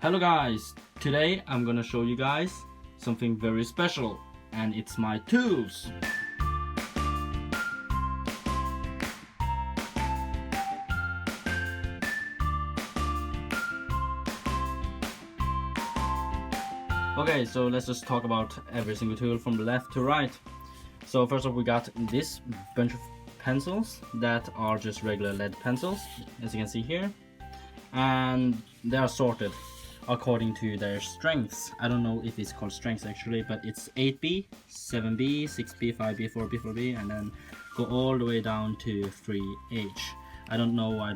Hello guys, today I'm gonna show you guys something very special, and it's my tools. Okay, so let's just talk about every single tool from the left to right. So first off, we got this bunch of pencils that are just regular lead pencils, as you can see here, and they are sorted according to their strengths. I don't know if it's called strengths actually, but it's 8B, 7B, 6B, 5B, 4B, 4B, and then go all the way down to 3H. I don't know why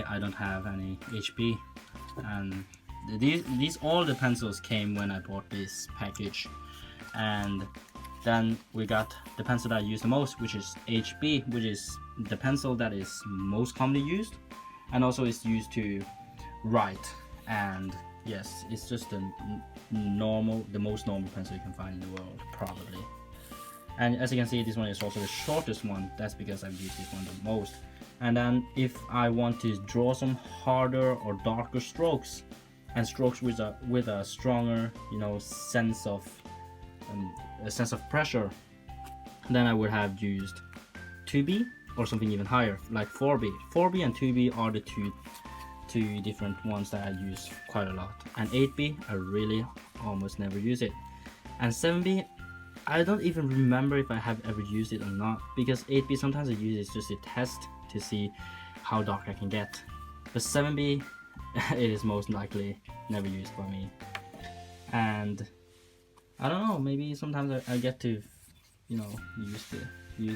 I don't have any HB. And these all the pencils came when I bought this package. And then we got the pencil that I use the most, which is HB, which is the pencil that is most commonly used, and also is used to write. And yes, it's just the most normal pencil you can find in the world, probably. And as you can see, this one is also the shortest one. That's because I've used this one the most. And then if I want to draw some harder or darker strokes, and strokes with a stronger, sense of pressure, then I would have used 2B or something even higher, like 4B. 4B and 2B are the two different ones that I use quite a lot. And 8B, I really almost never use it. And 7B, I don't even remember if I have ever used it or not, because 8B sometimes I use it just to test to see how dark I can get. But 7B, it is most likely never used by me. And I don't know, maybe sometimes I get to, use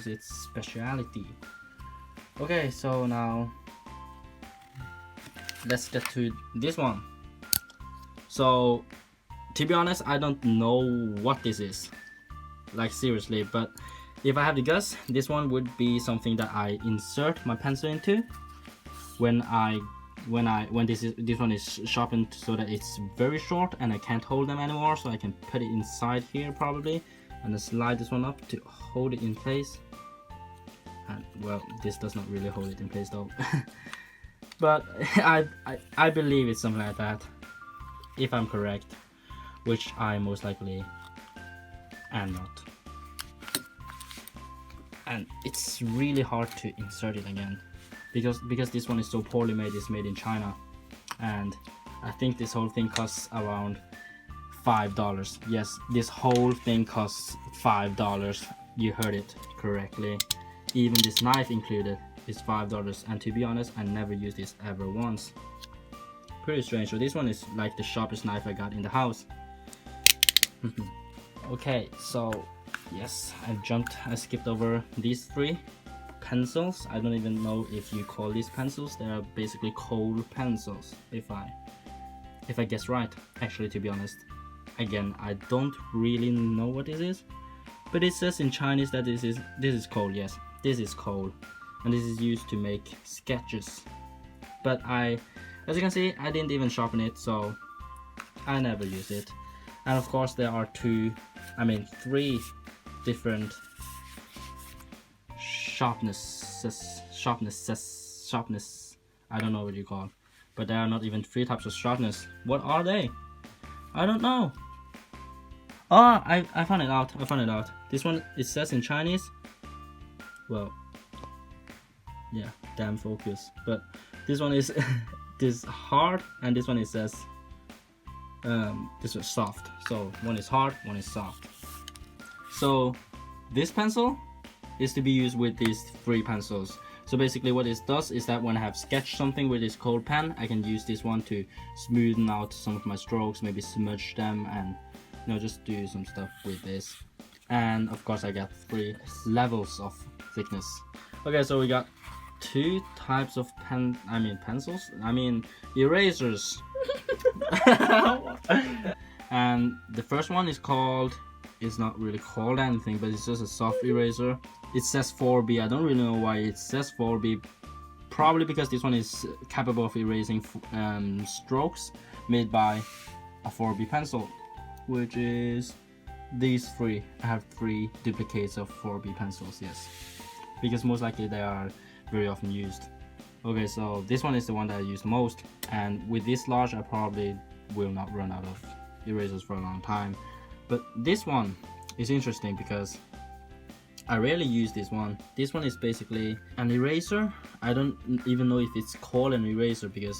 its speciality. Okay, so now let's get to this one. So to be honest, I don't know what this is, like seriously, but if I have to guess, this one would be something that I insert my pencil into when this one is sharpened so that it's very short and I can't hold them anymore, so I can put it inside here probably, and then slide this one up to hold it in place. And well, this does not really hold it in place though. But I believe it's something like that, if I'm correct, which I most likely am not. And it's really hard to insert it again, because this one is so poorly made. It's made in China, and I think this whole thing costs around $5. Yes, this whole thing costs $5. You heard it correctly. Even this knife included is $5, and to be honest, I never used this ever once. Pretty strange. So this one is like the sharpest knife I got in the house. Okay, so yes, I skipped over these three pencils. I don't even know if you call these pencils. They are basically cold pencils, if I guess right. Actually, to be honest, again, I don't really know what this is, but it says in Chinese that this is cold. Yes, this is cold, and this is used to make sketches. But as you can see, I didn't even sharpen it, so I never use it. And of course, there are three different sharpness. I don't know what you call, but there are not even 3 types of sharpness. What are they? I don't know. Oh, I found it out. This one, it says in Chinese. Well, yeah, damn focus. But this one is this hard, and this one it says this is soft. So one is hard, one is soft. So this pencil is to be used with these 3 pencils. So basically what this does is that when I have sketched something with this cold pen, I can use this one to smoothen out some of my strokes, maybe smudge them, and just do some stuff with this. And of course I got 3 levels of thickness. Okay, so we got 2 types of erasers. And the first one is not really called anything, but it's just a soft eraser. It says 4B. I don't really know why it says 4B. Probably because this one is capable of erasing strokes made by a 4B pencil, which is these 3. I have 3 duplicates of 4B pencils, yes, because most likely they are very often used. Okay, so this one is the one that I use most, and with this large I probably will not run out of erasers for a long time. But this one is interesting because I rarely use this one. This one is basically an eraser. I don't even know if it's called an eraser because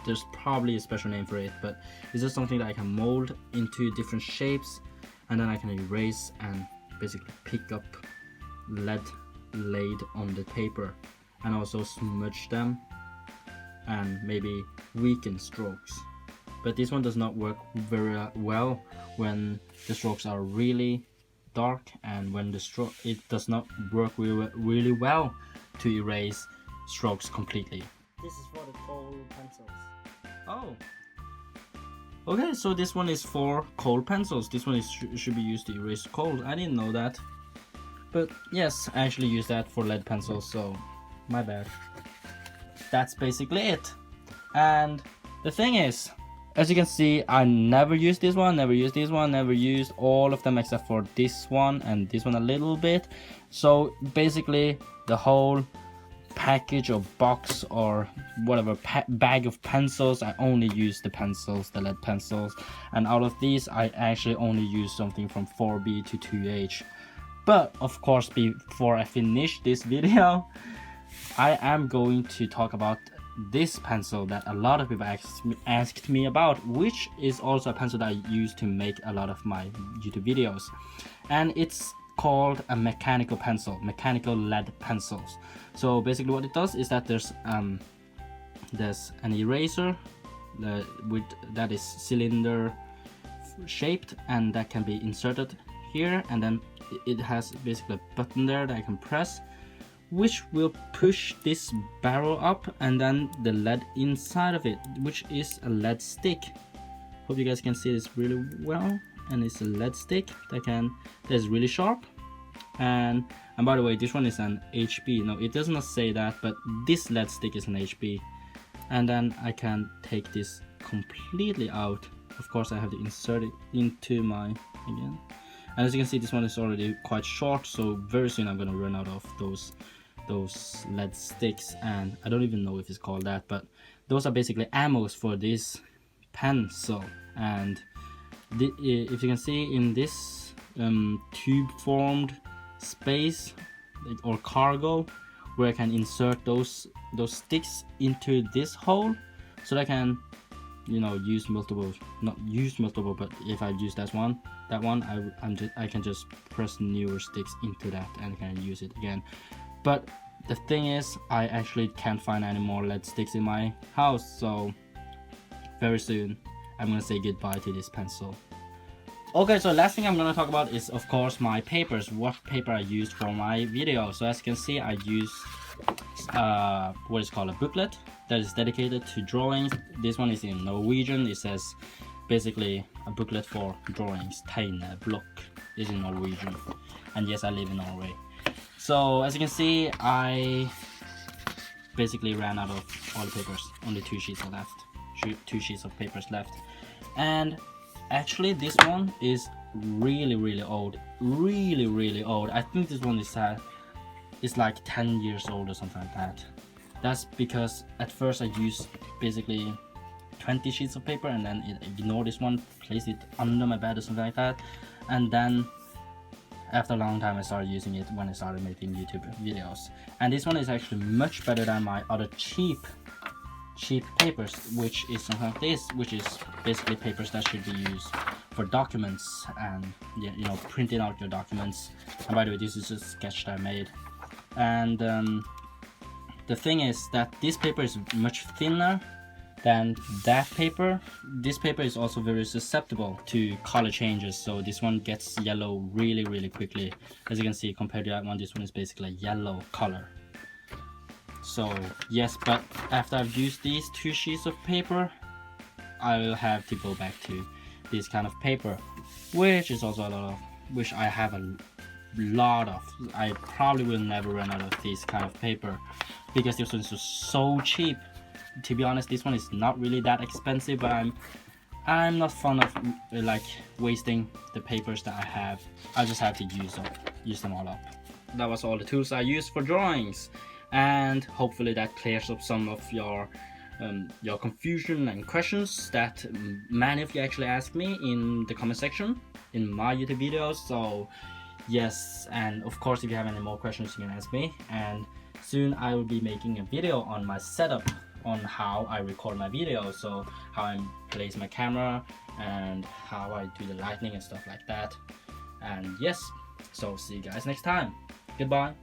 there's probably a special name for it, but it's just something that I can mold into different shapes, and then I can erase and basically pick up lead laid on the paper and also smudge them and maybe weaken strokes. But this one does not work very well when the strokes are really dark, and when the stroke, it does not work really well to erase strokes completely. This is for the coal pencils. Oh. Okay, so this one is for coal pencils. This one is should be used to erase coal. I didn't know that. But yes, I actually use that for lead pencils, so my bad. That's basically it. And the thing is, as you can see, I never used this one, never used this one, never used all of them except for this one and this one a little bit. So basically the whole package or box or whatever bag of pencils, I only use the pencils, the lead pencils, and out of these I actually only use something from 4B to 2H. But of course, before I finish this video, I am going to talk about this pencil that a lot of people asked me about, which is also a pencil that I use to make a lot of my YouTube videos, and it's called a mechanical pencil, mechanical lead pencils. So basically what it does is that there's an eraser that is cylinder shaped, and that can be inserted here, and then it has basically a button there that I can press, which will push this barrel up, and then the lead inside of it, which is a lead stick. Hope you guys can see this really well. And it's a lead stick that is really sharp. And by the way, this one is an HB. No, it does not say that, but this lead stick is an HB. And then I can take this completely out. Of course, I have to insert it into my again. And as you can see, this one is already quite short, so very soon I'm gonna run out of those lead sticks, and I don't even know if it's called that, but those are basically ammos for this pencil. And if you can see in this tube formed space or cargo, where I can insert those sticks into this hole, so that I can, you know, not use multiple, but if I use that one I can just press newer sticks into that and I can use it again. But the thing is, I actually can't find any more lead sticks in my house, so very soon I'm gonna say goodbye to this pencil. Okay, so last thing I'm gonna talk about is of course my papers, what paper I used for my video. So as you can see, I use what is called a booklet that is dedicated to drawings. This one is in Norwegian. It says basically a booklet for drawings. Tegneblokk is in Norwegian, and yes, I live in Norway. So as you can see, I basically ran out of all the papers. Only 2 sheets are left. 2 sheets of papers left. And actually this one is really old. Really old. I think this one is like 10 years old or something like that. That's because at first I used basically 20 sheets of paper, and then it ignored this one, placed it under my bed or something like that, and then after a long time I started using it when I started making YouTube videos. And this one is actually much better than my other cheap papers, which is something like this, which is basically papers that should be used for documents and, you know, printing out your documents. And by the way, this is a sketch that I made. And the thing is that this paper is much thinner than that paper. This paper is also very susceptible to color changes, so this one gets yellow really quickly. As you can see, compared to that one, this one is basically a yellow color. So yes, but after I've used these 2 sheets of paper, I will have to go back to this kind of paper, which is also which I have a lot of. I probably will never run out of this kind of paper because this one is so cheap. To be honest, this one is not really that expensive, but I'm not fond of like wasting the papers that I have. I just have to use them all up. That was all the tools I used for drawings. and hopefully that clears up some of your confusion and questions that many of you actually ask me in the comment section in my YouTube videos. So yes, and of course if you have any more questions you can ask me, and soon I will be making a video on my setup, on how I record my videos, so how I place my camera and how I do the lighting and stuff like that. And yes, so see you guys next time. Goodbye.